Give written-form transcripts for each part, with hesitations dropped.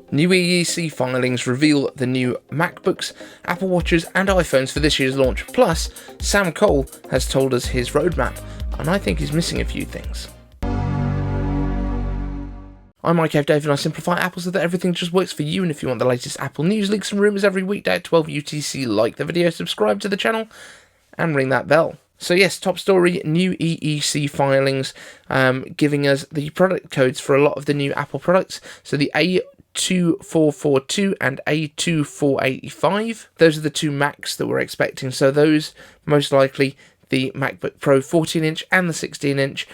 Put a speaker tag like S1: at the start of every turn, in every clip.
S1: New EEC filings reveal the new MacBooks, Apple Watches and iPhones for this year's launch. Plus, Sam Kohl has told us his roadmap, and I think he's missing a few things. I'm iCave Dave, and I simplify Apple so that everything just works for you. And if you want the latest Apple news, leaks and rumours every weekday at 12 UTC, like the video, subscribe to the channel and ring that bell. So yes, top story, new EEC filings giving us the product codes for a lot of the new Apple products. So the A2442 and A2485, those are the two Macs that we're expecting. So those, most likely, the MacBook Pro 14-inch and the 16-inch.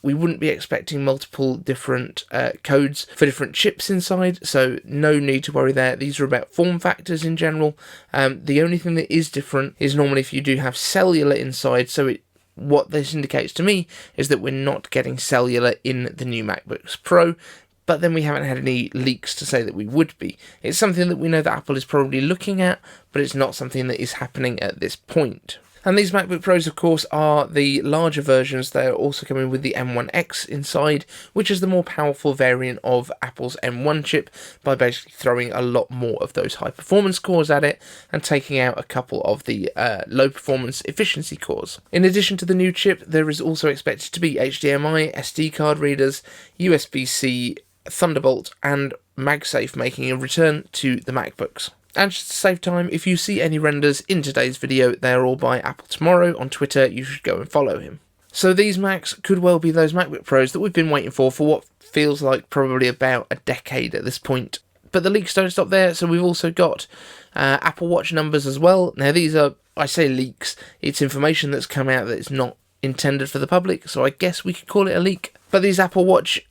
S1: We wouldn't be expecting multiple different codes for different chips inside, so no need to worry there. These are about form factors in general. The only thing that is different is normally if you do have cellular inside, so what this indicates to me is that we're not getting cellular in the new MacBooks Pro, but then we haven't had any leaks to say that we would be. It's something that we know that Apple is probably looking at, but it's not something that is happening at this point. And these MacBook Pros, of course, are the larger versions. They're also coming with the M1X inside, which is the more powerful variant of Apple's M1 chip, by basically throwing a lot more of those high-performance cores at it and taking out a couple of the low-performance efficiency cores. In addition to the new chip, there is also expected to be HDMI, SD card readers, USB-C, Thunderbolt, and MagSafe making a return to the MacBooks. And just to save time, if you see any renders in today's video, they're all by Apple Tomorrow on Twitter. You should go and follow him. So these Macs could well be those MacBook Pros that we've been waiting for what feels like probably about a decade at this point. But the leaks don't stop there, so we've also got Apple Watch numbers as well. Now these are, I say leaks, it's information that's come out that is not intended for the public, so I guess we could call it a leak. But these Apple Watches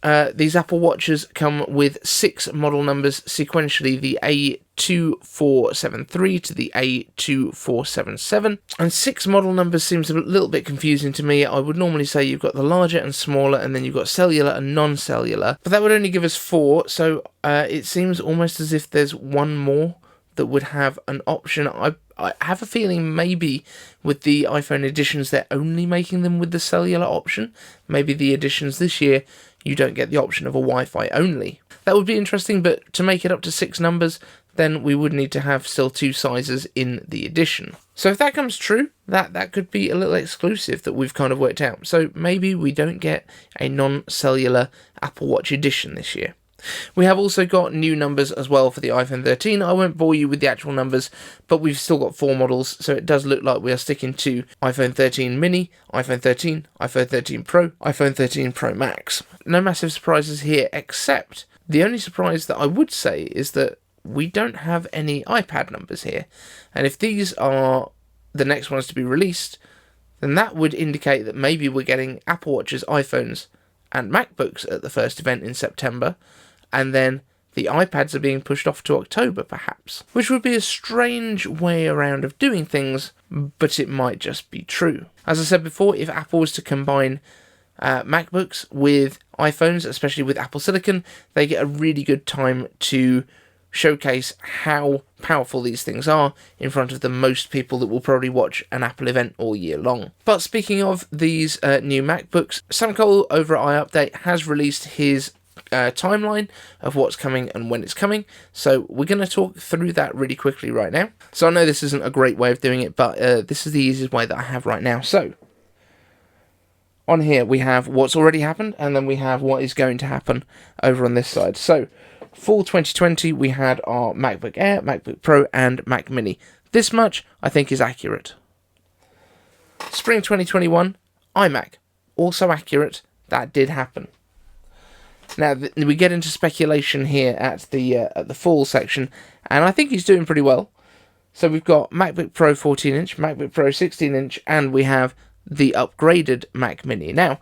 S1: come with 6 model numbers sequentially, the A2473 to the A2477. And 6 model numbers seems a little bit confusing to me. I would normally say you've got the larger and smaller, and then you've got cellular and non-cellular. But that would only give us 4, so it seems almost as if there's one more that would have an option. I have a feeling maybe with the iPhone editions they're only making them with the cellular option. Maybe the editions this year you don't get the option of a Wi-Fi only. That would be interesting, but to make it up to 6 numbers, then we would need to have still 2 sizes in the edition. So if that comes true, that could be a little exclusive that we've kind of worked out. So maybe we don't get a non-cellular Apple Watch edition this year. We have also got new numbers as well for the iPhone 13. I won't bore you with the actual numbers, but we've still got 4 models, so it does look like we are sticking to iPhone 13 mini, iPhone 13, iPhone 13 Pro, iPhone 13 Pro Max. No massive surprises here, except the only surprise that I would say is that we don't have any iPad numbers here. And if these are the next ones to be released, then that would indicate that maybe we're getting Apple Watches, iPhones, and MacBooks at the first event in September, and then the iPads are being pushed off to October, perhaps. Which would be a strange way around of doing things, but it might just be true. As I said before, if Apple was to combine MacBooks with iPhones, especially with Apple Silicon, they get a really good time to showcase how powerful these things are in front of the most people that will probably watch an Apple event all year long. But speaking of these new MacBooks, Sam Kohl over at iUpdate has released his timeline of what's coming and when it's coming, so we're going to talk through that really quickly right now. So I know this isn't a great way of doing it, but this is the easiest way that I have right now. So on here we have what's already happened, and then we have what is going to happen over on this side. So fall 2020 we had our MacBook Air, MacBook Pro and Mac Mini. This much I think is accurate. Spring 2021 iMac, also accurate, that did happen. Now we get into speculation here at the fall section, and I think he's doing pretty well. So we've got MacBook Pro 14-inch, MacBook Pro 16-inch, and we have the upgraded Mac Mini. Now,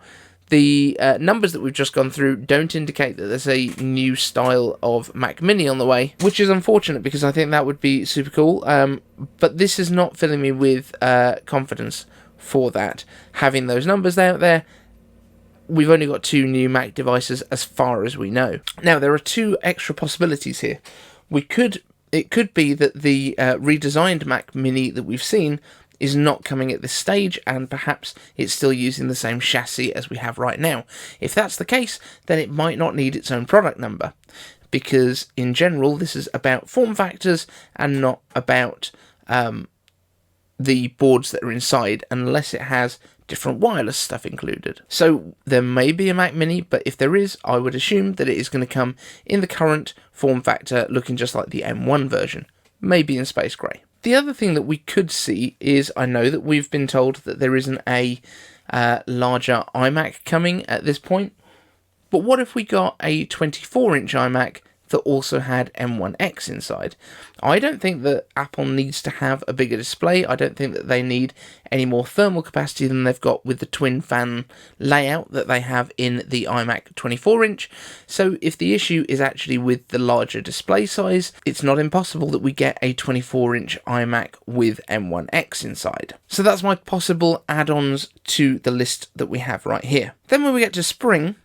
S1: the numbers that we've just gone through don't indicate that there's a new style of Mac Mini on the way, which is unfortunate because I think that would be super cool. But this is not filling me with confidence for that. Having those numbers out there, we've only got 2 new Mac devices as far as we know. Now, there are 2 extra possibilities here. It could be that the redesigned Mac Mini that we've seen is not coming at this stage, and perhaps it's still using the same chassis as we have right now. If that's the case, then it might not need its own product number. because in general this is about form factors and not about the boards that are inside, unless it has different wireless stuff included. So there may be a Mac Mini, but if there is, I would assume that it is going to come in the current form factor, looking just like the M1 version, maybe in space grey. The other thing that we could see is, I know that we've been told that there isn't a larger iMac coming at this point, but what if we got a 24-inch iMac that also had M1X inside? I don't think that Apple needs to have a bigger display. I don't think that they need any more thermal capacity than they've got with the twin fan layout that they have in the iMac 24-inch. So if the issue is actually with the larger display size, it's not impossible that we get a 24-inch iMac with M1X inside. So that's my possible add-ons to the list that we have right here. Then when we get to spring,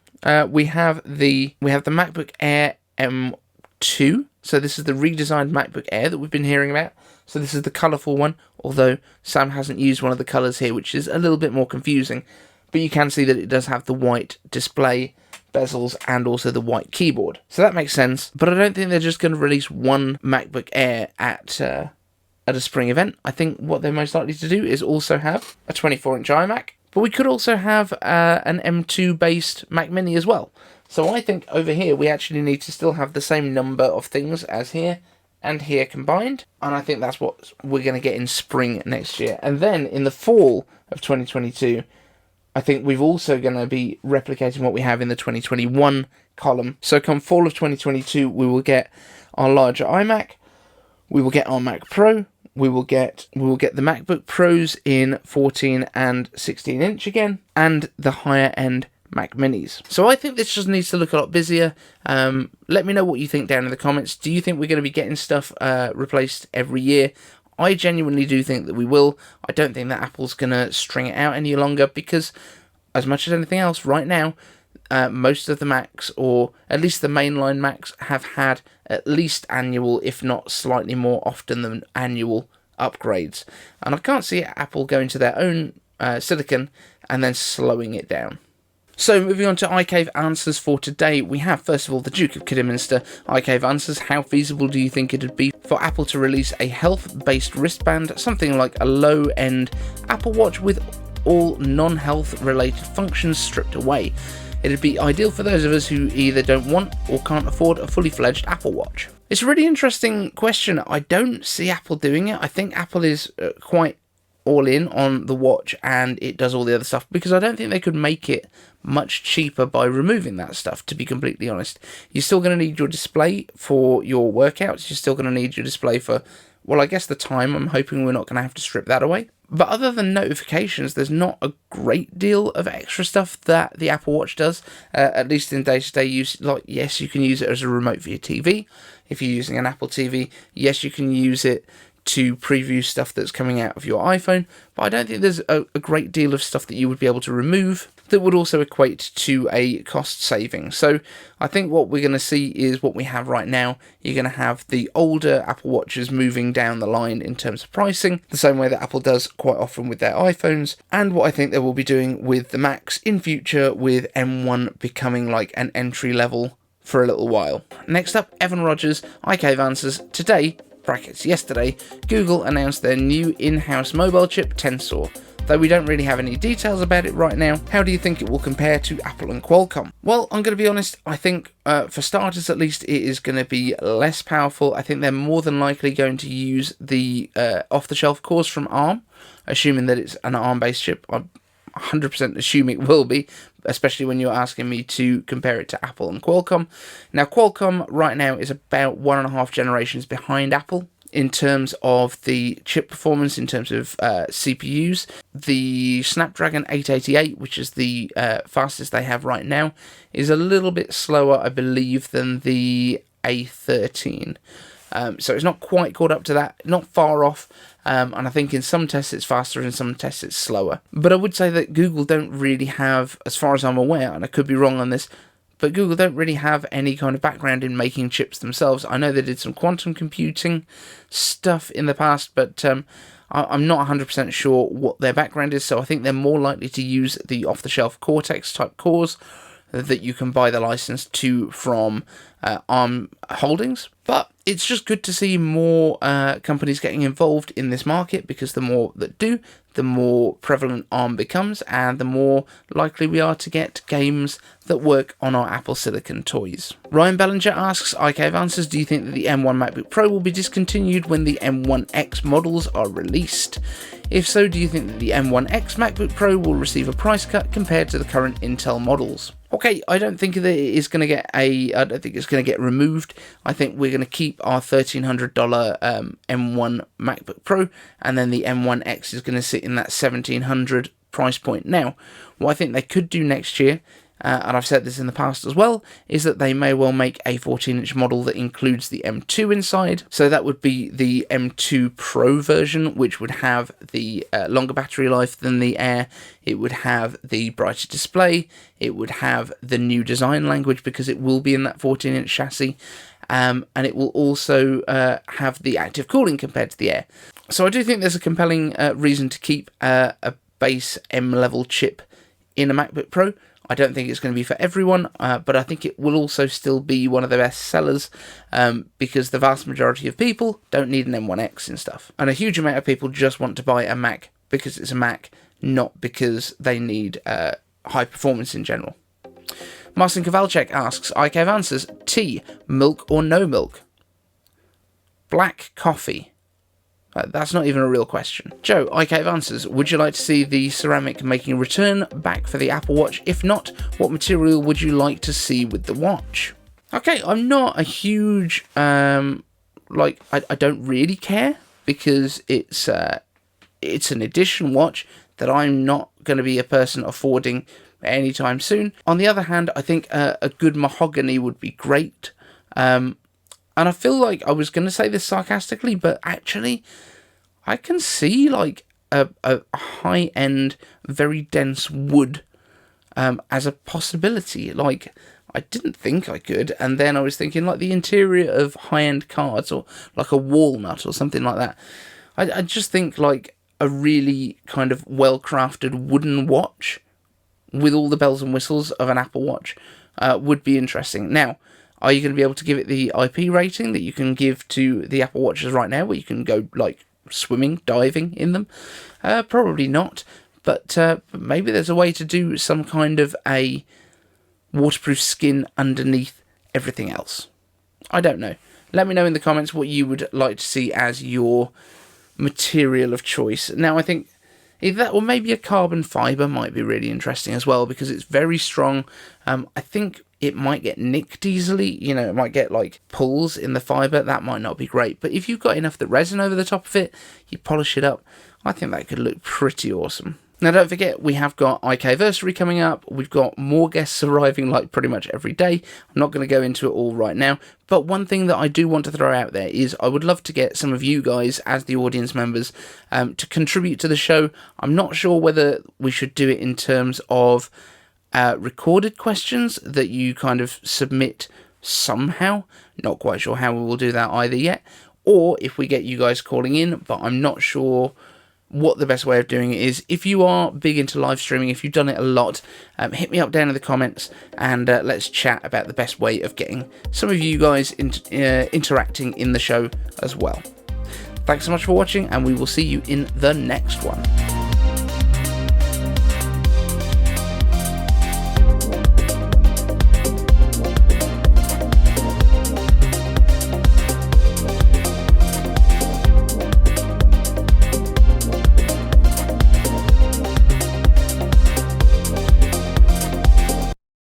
S1: we have the MacBook Air M2. So this is the redesigned MacBook Air that we've been hearing about. So this is the colourful one, although Sam hasn't used one of the colours here, which is a little bit more confusing. But you can see that it does have the white display bezels and also the white keyboard. So that makes sense, but I don't think they're just going to release one MacBook Air at a spring event. I think what they're most likely to do is also have a 24-inch iMac, but we could also have an M2 based Mac Mini as well. So I think over here we actually need to still have the same number of things as here and here combined, and I think that's what we're going to get in spring next year. And then in the fall of 2022, I think we're also going to be replicating what we have in the 2021 column. So come fall of 2022, we will get our larger iMac, we will get our Mac Pro, we will get the MacBook Pros in 14 and 16 inch again, and the higher end Mac Minis. So I think this just needs to look a lot busier. Let me know what you think down in the comments. Do you think we're going to be getting stuff replaced every year? I genuinely do think that we will. I don't think that Apple's going to string it out any longer, because as much as anything else right now, most of the Macs, or at least the mainline Macs, have had at least annual, if not slightly more often than annual, upgrades. And I can't see Apple going to their own silicon and then slowing it down. So moving on to iCave answers for today, we have first of all the Duke of Kidderminster. iCave answers: how feasible do you think it would be for Apple to release a health-based wristband, something like a low-end Apple Watch with all non-health related functions stripped away? It'd be ideal for those of us who either don't want or can't afford a fully fledged Apple Watch. It's a really interesting question. I don't see Apple doing it. I think Apple is quite all in on the watch and it does all the other stuff, because I don't think they could make it much cheaper by removing that stuff, to be completely honest. You're still going to need your display for your workouts. You're still going to need your display for, well, I guess the time. I'm hoping we're not going to have to strip that away. But other than notifications, there's not a great deal of extra stuff that the Apple Watch does, at least in day-to-day use. Like, yes, you can use it as a remote for your TV. If you're using an Apple TV, yes, you can use it to preview stuff that's coming out of your iPhone, but I don't think there's a great deal of stuff that you would be able to remove that would also equate to a cost saving. So I think what we're going to see is what we have right now. You're going to have the older Apple Watches moving down the line in terms of pricing, the same way that Apple does quite often with their iPhones, and what I think they will be doing with the Macs in future, with M1 becoming like an entry level for a little while. Next up, Evan Rodgers, iCave answers: today, brackets yesterday, Google announced their new in-house mobile chip, Tensor. Though we don't really have any details about it right now, how do you think it will compare to Apple and Qualcomm? Well, I'm going to be honest, I think for starters at least, it is going to be less powerful. I think they're more than likely going to use the off-the-shelf cores from ARM, assuming that it's an ARM-based chip. I'm 100% assuming it will be, especially when you're asking me to compare it to Apple and Qualcomm. Now, Qualcomm right now is about 1.5 generations behind Apple in terms of the chip performance, in terms of CPUs. The Snapdragon 888, which is the fastest they have right now, is a little bit slower, I believe, than the A13. So it's not quite caught up to that, not far off, and I think in some tests it's faster, in some tests it's slower. But I would say that Google don't really have, as far as I'm aware, and I could be wrong on this, but Google don't really have any kind of background in making chips themselves. I know they did some quantum computing stuff in the past, but I'm not 100% sure what their background is, so I think they're more likely to use the off-the-shelf Cortex type cores that you can buy the license to from ARM Holdings. But it's just good to see more companies getting involved in this market, because the more that do, the more prevalent ARM becomes, and the more likely we are to get games that work on our Apple Silicon toys. Ryan Bellinger asks, iCave answers, do you think that the M1 MacBook Pro will be discontinued when the M1X models are released? If so, do you think that the M1X MacBook Pro will receive a price cut compared to the current Intel models? Okay, I don't think that it is going to get I don't think it's going to get removed. I think we're going to keep our $1,300 M1 MacBook Pro, and then the M1X is going to sit in that $1,700 price point. Now, what I think they could do next year, and I've said this in the past as well, is that they may well make a 14-inch model that includes the M2 inside. So that would be the M2 Pro version, which would have the longer battery life than the Air. It would have the brighter display. It would have the new design language, because it will be in that 14-inch chassis. And it will also have the active cooling compared to the Air. So I do think there's a compelling reason to keep a base M-level chip in a MacBook Pro. I don't think it's going to be for everyone, but I think it will also still be one of the best sellers, because the vast majority of people don't need an M1X and stuff. And a huge amount of people just want to buy a Mac because it's a Mac, not because they need high performance in general. Marcin Kowalczyk asks, iCave answers, tea, milk or no milk? Black coffee. That's not even a real question. Joe, iCave answers, would you like to see the ceramic making a return back for the Apple Watch? If not, what material would you like to see with the watch? Okay, I'm not a huge, I don't really care, because it's an edition watch that I'm not going to be a person affording anytime soon. On the other hand, I think a good mahogany would be great. And I feel like I was going to say this sarcastically, but actually, I can see like a high-end, very dense wood as a possibility. Like, I didn't think I could, and then I was thinking like the interior of high-end cards, or like a walnut or something like that. I just think like a really kind of well-crafted wooden watch with all the bells and whistles of an Apple Watch would be interesting. Now, are you going to be able to give it the IP rating that you can give to the Apple Watches right now, where you can go, like, swimming, diving in them? Probably not, but maybe there's a way to do some kind of a waterproof skin underneath everything else. I don't know. Let me know in the comments what you would like to see as your material of choice. Now, I think either that or maybe a carbon fibre might be really interesting as well, because it's very strong. I think it might get nicked easily, you know, it might get like pulls in the fibre, that might not be great. But if you've got enough the resin over the top of it, you polish it up, I think that could look pretty awesome. Now, don't forget, we have got iCaversary coming up. We've got more guests arriving like pretty much every day. I'm not going to go into it all right now, but one thing that I do want to throw out there is I would love to get some of you guys as the audience members to contribute to the show. I'm not sure whether we should do it in terms of recorded questions that you kind of submit somehow. Not quite sure how we will do that either yet, or if we get you guys calling in, but I'm not sure what the best way of doing it is. If you are big into live streaming, if you've done it a lot, hit me up down in the comments, and let's chat about the best way of getting some of you guys interacting in the show as well. Thanks so much for watching, and we will see you in the next one.